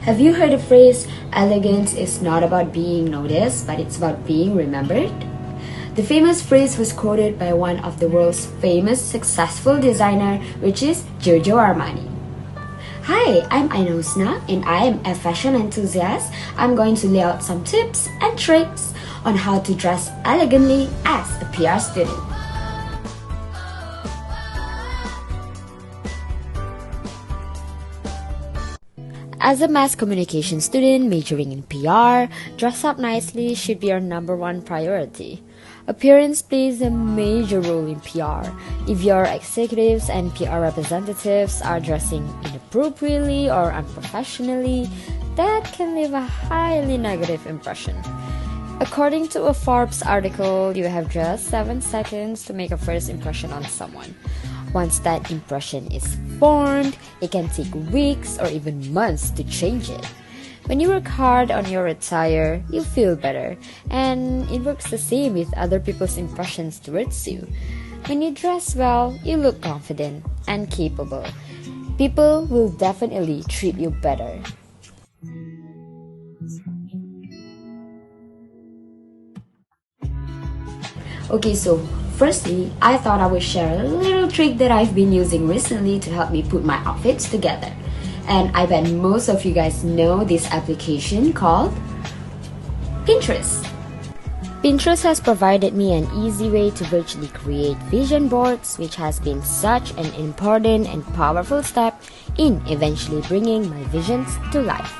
Have you heard the phrase, elegance is not about being noticed, but it's about being remembered? The famous phrase was quoted by one of the world's famous successful designer, which is Giorgio Armani. Hi, I'm Ainosna and I am a fashion enthusiast. I'm going to lay out some tips and tricks on how to dress elegantly as a PR student. As a mass communication student majoring in PR, dress up nicely should be our number one priority. Appearance plays a major role in PR. If your executives and PR representatives are dressing inappropriately or unprofessionally, that can leave a highly negative impression. According to a Forbes article, you have just 7 seconds to make a first impression on someone. Once that impression is formed, it can take weeks or even months to change it. When you work hard on your attire, you feel better, and it works the same with other people's impressions towards you. When you dress well, you look confident and capable. People will definitely treat you better. Okay, so firstly, I thought I would share a little trick that I've been using recently to help me put my outfits together. And I bet most of you guys know this application called Pinterest. Pinterest has provided me an easy way to virtually create vision boards, which has been such an important and powerful step in eventually bringing my visions to life.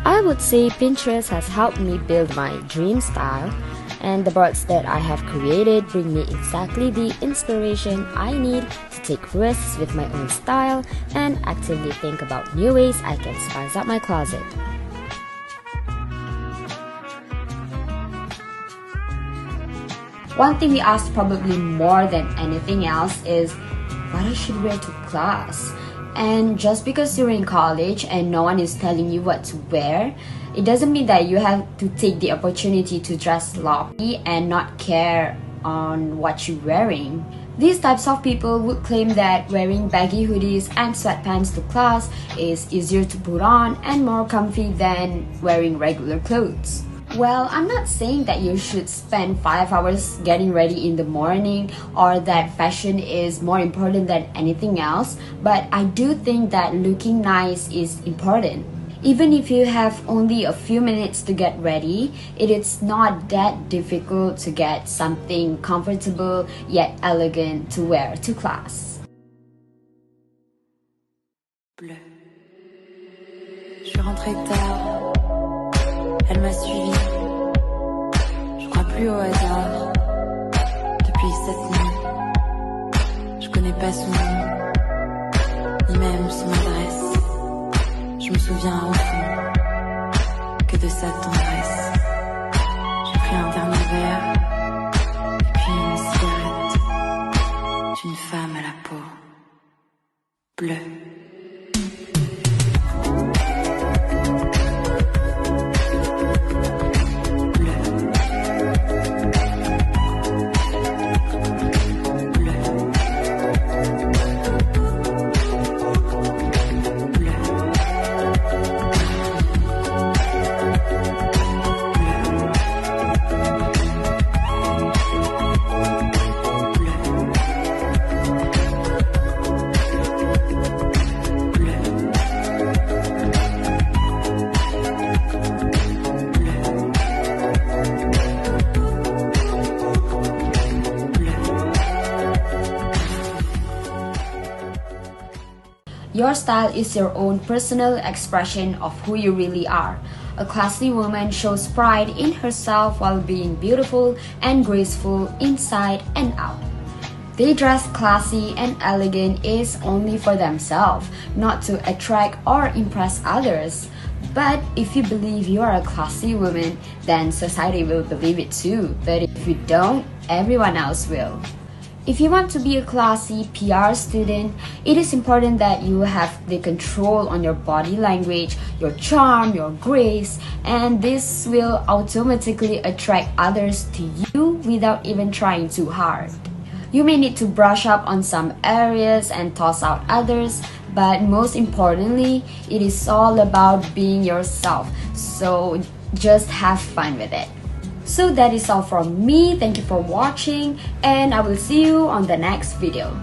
I would say Pinterest has helped me build my dream style, and the boards that I have created bring me exactly the inspiration I need to take risks with my own style and actively think about new ways I can spice up my closet. One thing we ask probably more than anything else is what I should wear to class. And just because you're in college and no one is telling you what to wear, it doesn't mean that you have to take the opportunity to dress sloppy and not care on what you're wearing. These types of people would claim that wearing baggy hoodies and sweatpants to class is easier to put on and more comfy than wearing regular clothes. Well, I'm not saying that you should spend 5 hours getting ready in the morning or that fashion is more important than anything else, but I do think that looking nice is important. Even if you have only a few minutes to get ready, it is not that difficult to get something comfortable yet elegant to wear to class. Bleu. Je suis rentrée tard, elle m'a suivi. Je crois plus au hasard. Depuis cette nuit, je connais pas son nom, ni même son adresse. Je me souviens au fond que de sa tendresse. J'ai pris un dernier verre, et puis une cigarette d'une femme à la peau bleue. Your style is your own personal expression of who you really are. A classy woman shows pride in herself while being beautiful and graceful inside and out. They dress classy and elegant is only for themselves, not to attract or impress others. But if you believe you are a classy woman, then society will believe it too. But if you don't, everyone else will. If you want to be a classy PR student, it is important that you have the control on your body language, your charm, your grace, and this will automatically attract others to you without even trying too hard. You may need to brush up on some areas and toss out others, but most importantly, it is all about being yourself. So just have fun with it. So that is all from me. Thank you for watching, and I will see you on the next video.